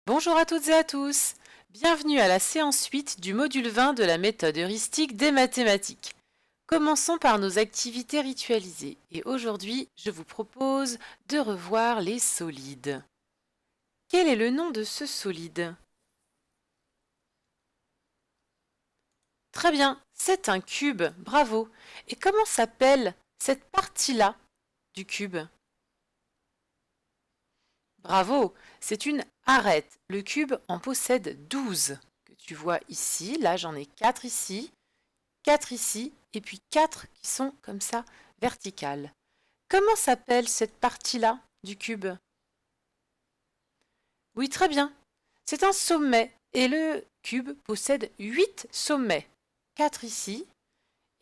Bonjour à toutes et à tous. Bienvenue à la séance 8 du module 20 de la méthode heuristique des mathématiques. Commençons par nos activités ritualisées et aujourd'hui, je vous propose de revoir les solides. Quel est le nom de ce solide? Très bien, c'est un cube, bravo. Et comment s'appelle cette partie-là du cube? Bravo, c'est une arête. Le cube en possède 12 que tu vois ici. Là, j'en ai 4 ici, 4 ici, et puis 4 qui sont comme ça verticales. Comment s'appelle cette partie-là du cube? Oui, très bien. C'est un sommet et le cube possède 8 sommets. 4 ici,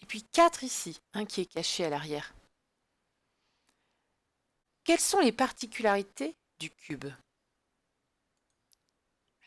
et puis 4 ici, un qui est caché à l'arrière. Quelles sont les particularités du cube?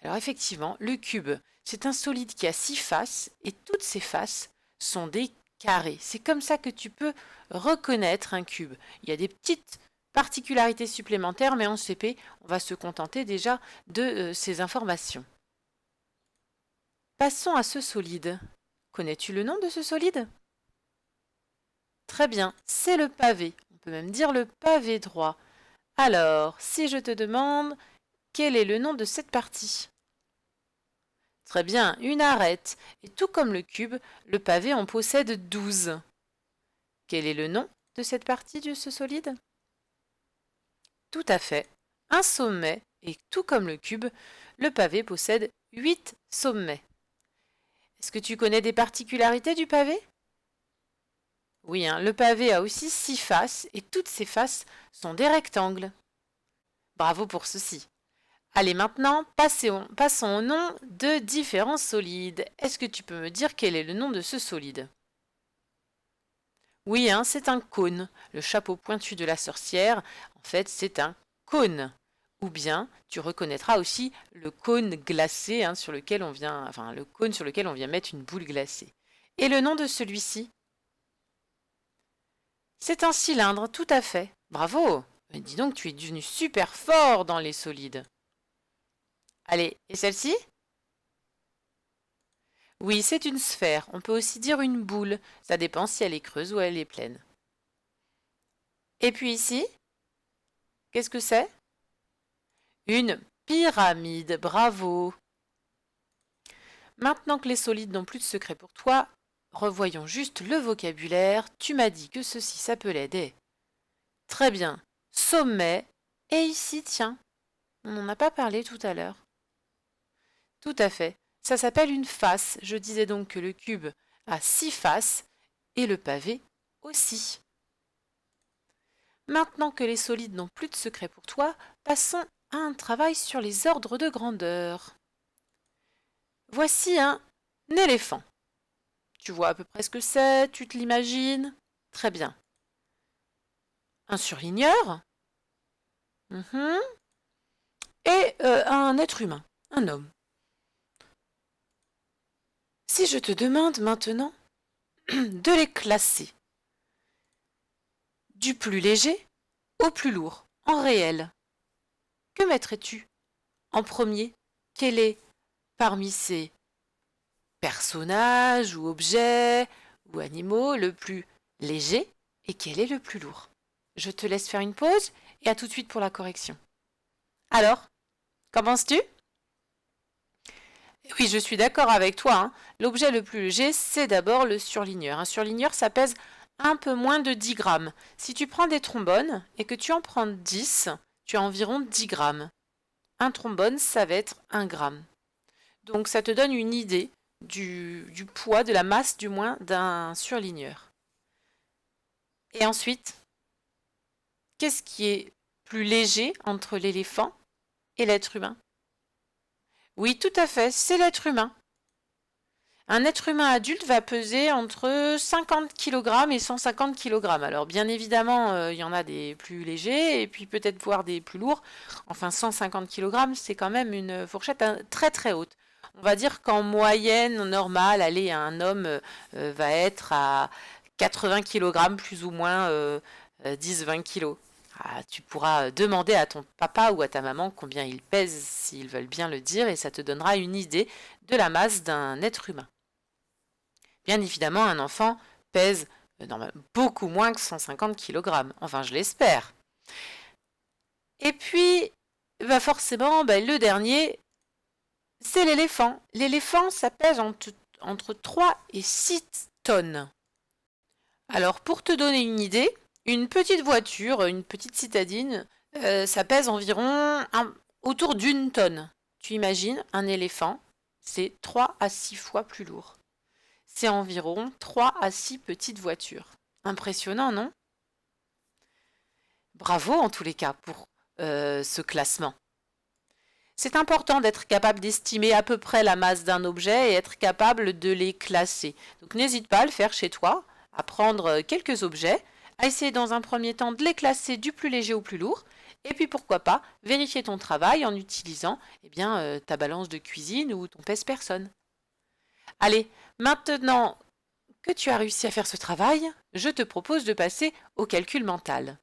Alors effectivement, le cube, c'est un solide qui a 6 faces et toutes ces faces sont des carrés. C'est comme ça que tu peux reconnaître un cube. Il y a des petites particularités supplémentaires, mais en CP, on va se contenter déjà de ces informations. Passons à ce solide. Connais-tu le nom de ce solide? Très bien, c'est le pavé. On peut même dire le pavé droit. Alors, si je te demande quel est le nom de cette partie? Très bien, une arête. Et tout comme le cube, le pavé en possède 12. Quel est le nom de cette partie de ce solide? Tout à fait, un sommet. Et tout comme le cube, le pavé possède 8 sommets. Est-ce que tu connais des particularités du pavé? Oui, hein, le pavé a aussi 6 faces et toutes ces faces sont des rectangles. Bravo pour ceci. Allez, maintenant, passons au nom de différents solides. Est-ce que tu peux me dire quel est le nom de ce solide? Oui, hein, c'est un cône. Le chapeau pointu de la sorcière, en fait, c'est un cône. Ou bien, tu reconnaîtras aussi le cône glacé, hein, sur lequel on vient, enfin, le cône sur lequel on vient mettre une boule glacée. Et le nom de celui-ci? C'est un cylindre, tout à fait. Bravo! Mais dis donc, tu es devenu super fort dans les solides. Allez, et celle-ci? Oui, c'est une sphère. On peut aussi dire une boule. Ça dépend si elle est creuse ou elle est pleine. Et puis ici, qu'est-ce que c'est? Une pyramide. Bravo. Maintenant que les solides n'ont plus de secret pour toi, revoyons juste le vocabulaire. Tu m'as dit que ceci s'appelait des... Très bien. Sommet. Et ici, tiens, on n'en a pas parlé tout à l'heure. Tout à fait. Ça s'appelle une face. Je disais donc que le cube a 6 faces et le pavé aussi. Maintenant que les solides n'ont plus de secret pour toi, passons à un travail sur les ordres de grandeur. Voici un éléphant. Tu vois à peu près ce que c'est, tu te l'imagines? Très bien. Un surligneur. Mhm. Et un être humain, un homme. Si je te demande maintenant de les classer du plus léger au plus lourd, en réel, que mettrais-tu en premier? Quel est parmi ces personnages ou objets ou animaux le plus léger et quel est le plus lourd? Je te laisse faire une pause et à tout de suite pour la correction. Alors, commences-tu? Oui, je suis d'accord avec toi, hein. L'objet le plus léger, c'est d'abord le surligneur. Un surligneur, ça pèse un peu moins de 10 grammes. Si tu prends des trombones et que tu en prends 10, tu as environ 10 grammes. Un trombone, ça va être 1 gramme. Donc ça te donne une idée du poids, de la masse du moins, d'un surligneur. Et ensuite, qu'est-ce qui est plus léger entre l'éléphant et l'être humain? Oui, tout à fait, c'est l'être humain. Un être humain adulte va peser entre 50 kg et 150 kg. Alors bien évidemment, il y en a des plus légers et puis peut-être voire des plus lourds. Enfin 150 kg, c'est quand même une fourchette très très haute. On va dire qu'en moyenne normale, allez, un homme va être à 80 kg plus ou moins 10-20 kg. Ah, tu pourras demander à ton papa ou à ta maman combien ils pèsent s'ils veulent bien le dire et ça te donnera une idée de la masse d'un être humain. Bien évidemment, un enfant pèse beaucoup moins que 150 kg. Enfin, je l'espère. Et puis, forcément, le dernier, c'est l'éléphant. L'éléphant, ça pèse entre 3 et 6 tonnes. Alors, pour te donner une idée, une petite voiture, une petite citadine, ça pèse environ autour d'une tonne. Tu imagines, un éléphant, c'est 3 à 6 fois plus lourd. C'est environ 3 à 6 petites voitures. Impressionnant, non? Bravo en tous les cas pour ce classement. C'est important d'être capable d'estimer à peu près la masse d'un objet et être capable de les classer. Donc n'hésite pas à le faire chez toi, à prendre quelques objets, à essayer dans un premier temps de les classer du plus léger au plus lourd, et puis pourquoi pas vérifier ton travail en utilisant ta balance de cuisine ou ton pèse-personne. Allez, maintenant que tu as réussi à faire ce travail, je te propose de passer au calcul mental.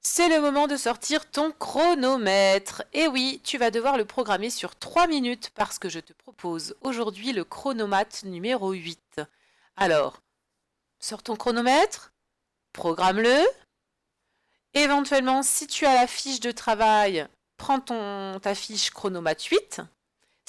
C'est le moment de sortir ton chronomètre. Et oui, tu vas devoir le programmer sur 3 minutes parce que je te propose aujourd'hui le chronomètre numéro 8. Alors, sors ton chronomètre, programme-le. Éventuellement, si tu as la fiche de travail, prends ta fiche chronomètre 8.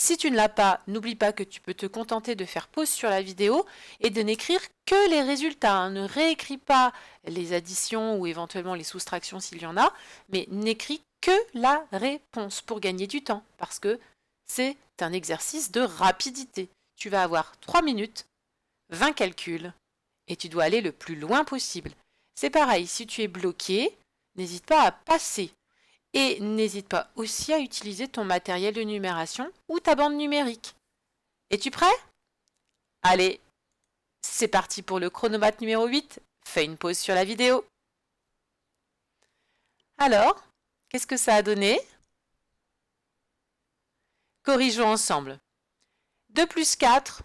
Si tu ne l'as pas, n'oublie pas que tu peux te contenter de faire pause sur la vidéo et de n'écrire que les résultats. Ne réécris pas les additions ou éventuellement les soustractions s'il y en a, mais n'écris que la réponse pour gagner du temps parce que c'est un exercice de rapidité. Tu vas avoir 3 minutes, 20 calculs et tu dois aller le plus loin possible. C'est pareil, si tu es bloqué, n'hésite pas à passer. Et n'hésite pas aussi à utiliser ton matériel de numération ou ta bande numérique. Es-tu prêt? Allez, c'est parti pour le chronomètre numéro 8. Fais une pause sur la vidéo. Alors, qu'est-ce que ça a donné? Corrigeons ensemble. 2 plus 4,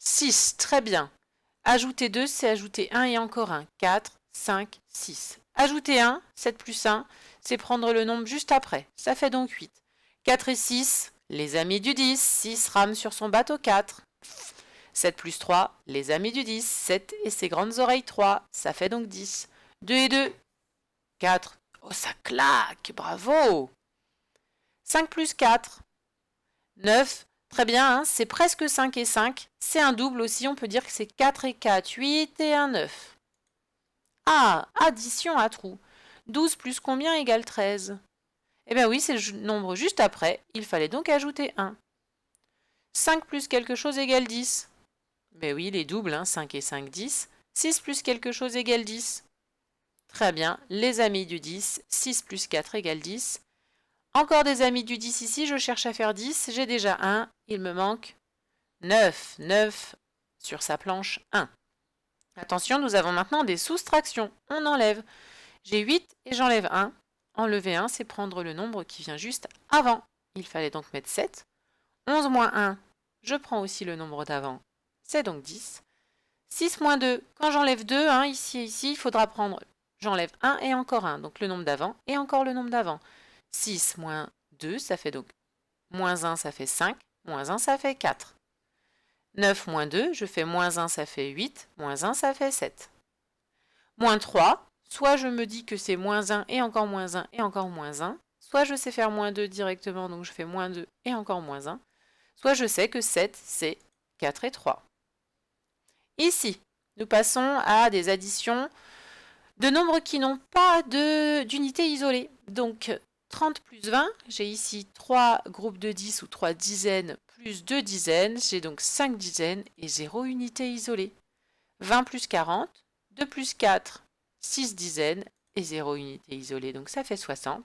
6. Très bien. Ajouter 2, c'est ajouter 1 et encore 1. 4, 5, 6. Ajouter 1, 7 plus 1, c'est prendre le nombre juste après. Ça fait donc 8. 4 et 6, les amis du 10. 6 rame sur son bateau 4. 7 plus 3, les amis du 10. 7 et ses grandes oreilles 3. Ça fait donc 10. 2 et 2, 4. Oh, ça claque, bravo. 5 plus 4, 9. Très bien, hein, c'est presque 5 et 5. C'est un double aussi, on peut dire que c'est 4 et 4, 8 et un 9. Ah, addition à trous. 12 plus combien égale 13? Eh bien oui, c'est le nombre juste après. Il fallait donc ajouter 1. 5 plus quelque chose égale 10. Ben oui, les doubles, hein, 5 et 5, 10. 6 plus quelque chose égale 10. Très bien, les amis du 10. 6 plus 4 égale 10. Encore des amis du 10 ici, je cherche à faire 10. J'ai déjà 1, il me manque 9. 9 sur sa planche 1. Attention, nous avons maintenant des soustractions. On enlève. J'ai 8 et j'enlève 1. Enlever 1, c'est prendre le nombre qui vient juste avant. Il fallait donc mettre 7. 11 moins 1, je prends aussi le nombre d'avant. C'est donc 10. 6 moins 2, quand j'enlève 2, ici et ici, il faudra prendre, j'enlève 1 et encore 1. Donc le nombre d'avant et encore le nombre d'avant. 6 moins 2, ça fait donc moins 1, ça fait 5. Moins 1, ça fait 4. 9 moins 2, je fais moins 1, ça fait 8. Moins 1, ça fait 7. Moins 3, soit je me dis que c'est moins 1 et encore moins 1 et encore moins 1. Soit je sais faire moins 2 directement, donc je fais moins 2 et encore moins 1. Soit je sais que 7, c'est 4 et 3. Ici, nous passons à des additions de nombres qui n'ont pas d'unité isolée. Donc 30 plus 20, j'ai ici 3 groupes de 10 ou 3 dizaines plus 2 dizaines. J'ai donc 5 dizaines et 0 unité isolée. 20 plus 40, 2 plus 4, 6 dizaines et 0 unité isolée. Donc ça fait 60.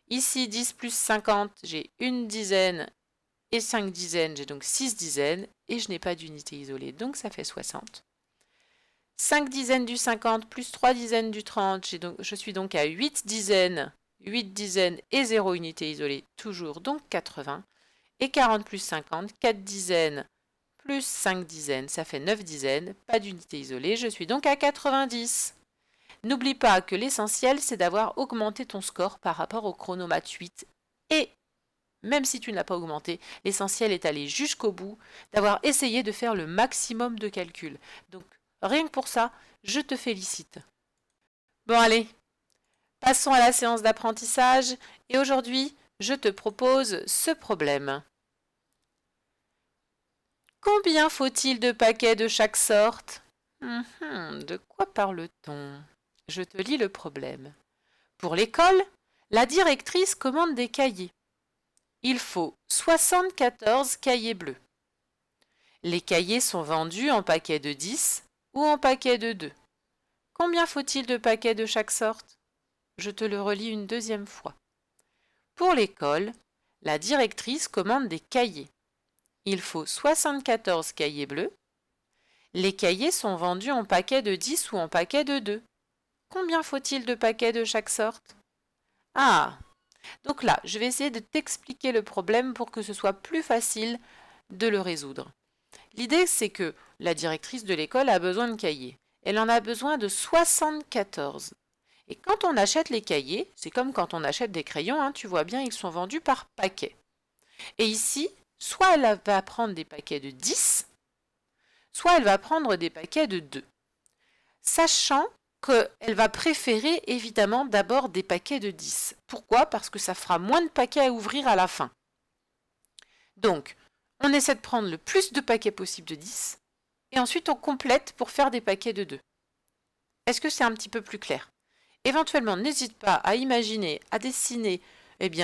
Ici, 10 plus 50, j'ai une dizaine et 5 dizaines, j'ai donc 6 dizaines et je n'ai pas d'unité isolée, donc ça fait 60. 5 dizaines du 50 plus 3 dizaines du 30, je suis donc à 8 dizaines et 0 unité isolée, toujours donc 80. Et 40 plus 50, 4 dizaines plus 5 dizaines, ça fait 9 dizaines, pas d'unité isolée, je suis donc à 90. N'oublie pas que l'essentiel, c'est d'avoir augmenté ton score par rapport au chronomètre 8. Et même si tu ne l'as pas augmenté, l'essentiel est d'aller jusqu'au bout, d'avoir essayé de faire le maximum de calculs. Donc, rien que pour ça, je te félicite. Bon, allez, passons à la séance d'apprentissage. Et aujourd'hui, je te propose ce problème. Combien faut-il de paquets de chaque sorte? De quoi parle-t-on? Je te lis le problème. Pour l'école, la directrice commande des cahiers. Il faut 74 cahiers bleus. Les cahiers sont vendus en paquets de 10 ou en paquets de 2. Combien faut-il de paquets de chaque sorte? Je te le relis une deuxième fois. Pour l'école, la directrice commande des cahiers. Il faut 74 cahiers bleus. Les cahiers sont vendus en paquets de 10 ou en paquets de 2. Combien faut-il de paquets de chaque sorte? Ah! Donc là, je vais essayer de t'expliquer le problème pour que ce soit plus facile de le résoudre. L'idée, c'est que la directrice de l'école a besoin de cahiers. Elle en a besoin de 74. Et quand on achète les cahiers, c'est comme quand on achète des crayons, hein, tu vois bien, ils sont vendus par paquet. Et ici, soit elle va prendre des paquets de 10, soit elle va prendre des paquets de 2. Sachant qu'elle va préférer évidemment d'abord des paquets de 10. Pourquoi? Parce que ça fera moins de paquets à ouvrir à la fin. Donc, on essaie de prendre le plus de paquets possible de 10 et ensuite on complète pour faire des paquets de 2. Est-ce que c'est un petit peu plus clair? Éventuellement, n'hésite pas à imaginer, à dessiner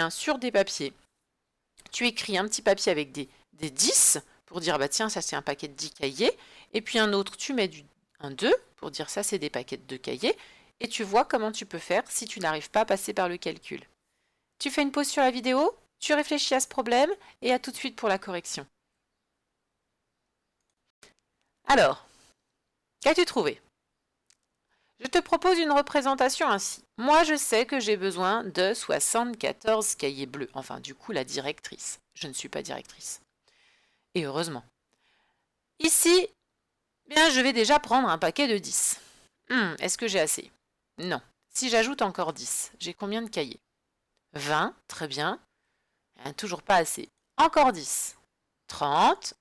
sur des papiers. Tu écris un petit papier avec des 10 pour dire bah tiens, ça c'est un paquet de 10 cahiers. Et puis un autre, tu mets un 2 pour dire ça c'est des paquets de 2 cahiers. Et tu vois comment tu peux faire si tu n'arrives pas à passer par le calcul. Tu fais une pause sur la vidéo, tu réfléchis à ce problème et à tout de suite pour la correction. Alors, qu'as-tu trouvé? Je te propose une représentation ainsi. Moi, je sais que j'ai besoin de 74 cahiers bleus. Enfin, du coup, la directrice. Je ne suis pas directrice. Et heureusement. Ici, bien, je vais déjà prendre un paquet de 10. Est-ce que j'ai assez? Non. Si j'ajoute encore 10, j'ai combien de cahiers? 20, très bien. Toujours pas assez. Encore 10. 30.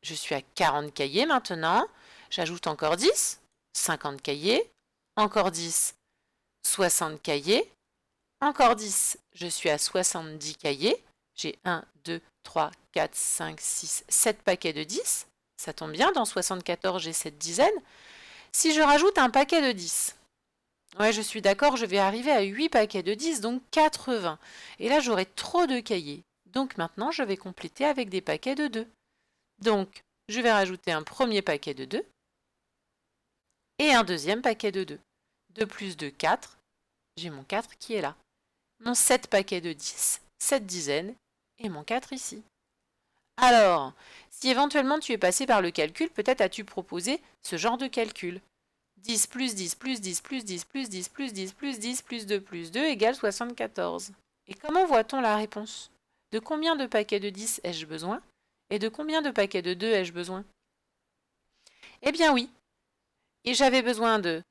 Je suis à 40 cahiers maintenant. J'ajoute encore 10. 50 cahiers. Encore 10. 60 cahiers. Encore 10. Je suis à 70 cahiers. J'ai 1, 2, 3, 4, 5, 6, 7 paquets de 10. Ça tombe bien, dans 74, j'ai cette dizaine. Si je rajoute un paquet de 10, ouais, je suis d'accord, je vais arriver à 8 paquets de 10, donc 80. Et là, j'aurai trop de cahiers. Donc maintenant, je vais compléter avec des paquets de 2. Donc, je vais rajouter un premier paquet de 2 et un deuxième paquet de 2. 2 plus 2, 4. J'ai mon 4 qui est là. Mon 7 paquets de 10, 7 dizaines, et mon 4 ici. Alors, si éventuellement tu es passé par le calcul, peut-être as-tu proposé ce genre de calcul. 10 plus 10 plus 10 plus 10 plus 10 plus 10 plus 10 plus 2 plus 2 égale 74. Et comment voit-on la réponse? De combien de paquets de 10 ai-je besoin? Et de combien de paquets de 2 ai-je besoin? Eh bien oui. Et j'avais besoin de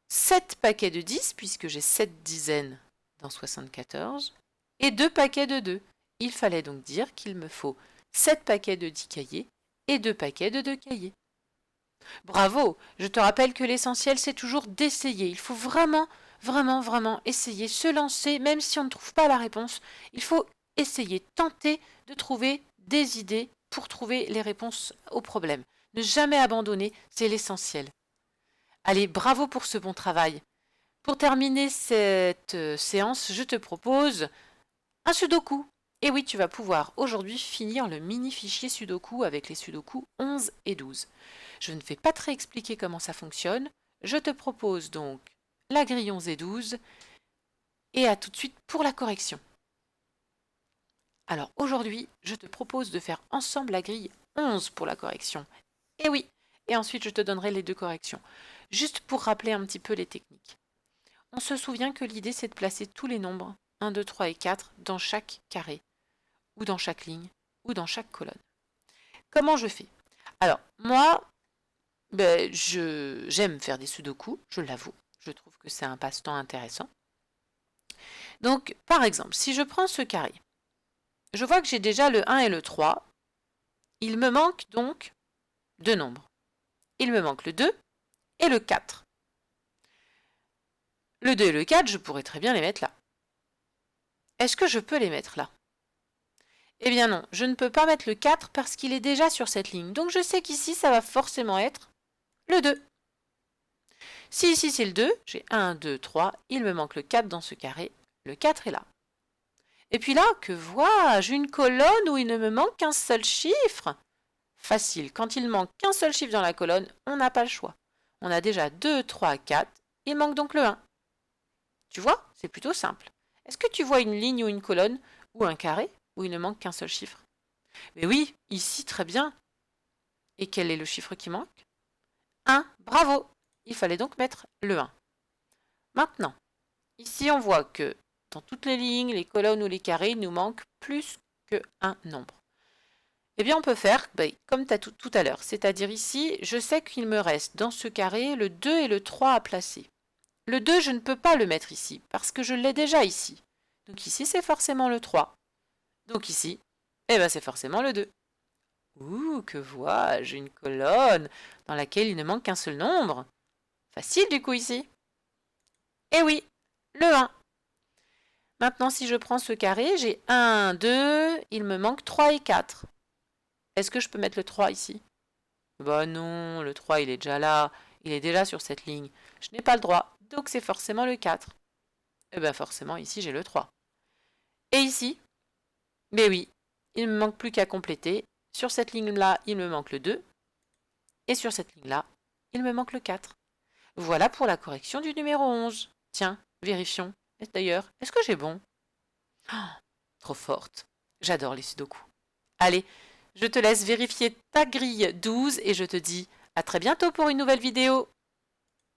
7 paquets de 10, puisque j'ai 7 dizaines dans 74, et 2 paquets de 2. Il fallait donc dire qu'il me faut 7 paquets de 10 cahiers et 2 paquets de 2 cahiers. Bravo! Je te rappelle que l'essentiel, c'est toujours d'essayer. Il faut vraiment, vraiment, vraiment essayer, se lancer, même si on ne trouve pas la réponse. Il faut essayer, tenter de trouver des idées pour trouver les réponses aux problèmes. Ne jamais abandonner, c'est l'essentiel. Allez, bravo pour ce bon travail. Pour terminer cette séance, je te propose un sudoku. Et oui, tu vas pouvoir aujourd'hui finir le mini-fichier sudoku avec les sudoku 11 et 12. Je ne vais pas très expliquer comment ça fonctionne. Je te propose donc la grille 11 et 12 et à tout de suite pour la correction. Alors aujourd'hui, je te propose de faire ensemble la grille 11 pour la correction. Et oui, et ensuite je te donnerai les deux corrections. Juste pour rappeler un petit peu les techniques. On se souvient que l'idée c'est de placer tous les nombres 1, 2, 3 et 4 dans chaque carré, ou dans chaque ligne, ou dans chaque colonne. Comment je fais? Alors, moi, j'aime faire des sudoku, je l'avoue. Je trouve que c'est un passe-temps intéressant. Donc, par exemple, si je prends ce carré, je vois que j'ai déjà le 1 et le 3. Il me manque donc deux nombres. Il me manque le 2 et le 4. Le 2 et le 4, je pourrais très bien les mettre là. Est-ce que je peux les mettre là? Eh bien non, je ne peux pas mettre le 4 parce qu'il est déjà sur cette ligne. Donc je sais qu'ici, ça va forcément être le 2. Si ici c'est le 2, j'ai 1, 2, 3, il me manque le 4 dans ce carré. Le 4 est là. Et puis là, que vois-je? Une colonne où il ne me manque qu'un seul chiffre. Facile, quand il manque qu'un seul chiffre dans la colonne, on n'a pas le choix. On a déjà 2, 3, 4, il manque donc le 1. Tu vois, c'est plutôt simple. Est-ce que tu vois une ligne ou une colonne ou un carré où il ne manque qu'un seul chiffre? Mais oui, ici, très bien. Et quel est le chiffre qui manque? 1, bravo. Il fallait donc mettre le 1. Maintenant, ici, on voit que dans toutes les lignes, les colonnes ou les carrés, il nous manque plus qu'un nombre. Eh bien, on peut faire comme tout à l'heure. C'est-à-dire ici, je sais qu'il me reste dans ce carré le 2 et le 3 à placer. Le 2, je ne peux pas le mettre ici, parce que je l'ai déjà ici. Donc ici, c'est forcément le 3. Donc ici, eh ben, c'est forcément le 2. Ouh, que vois-je? Une colonne dans laquelle il ne manque qu'un seul nombre. Facile du coup ici. Eh oui, le 1. Maintenant, si je prends ce carré, j'ai 1, 2, il me manque 3 et 4. Est-ce que je peux mettre le 3 ici? Bah non, le 3 il est déjà là, il est déjà sur cette ligne. Je n'ai pas le droit, donc c'est forcément le 4. Et bien forcément ici j'ai le 3. Et ici? Mais oui, il ne me manque plus qu'à compléter. Sur cette ligne-là, il me manque le 2. Et sur cette ligne-là, il me manque le 4. Voilà pour la correction du numéro 11. Tiens, vérifions. D'ailleurs, est-ce que j'ai bon? Oh, trop forte. J'adore les sudoku. Allez, je te laisse vérifier ta grille 12 et je te dis à très bientôt pour une nouvelle vidéo.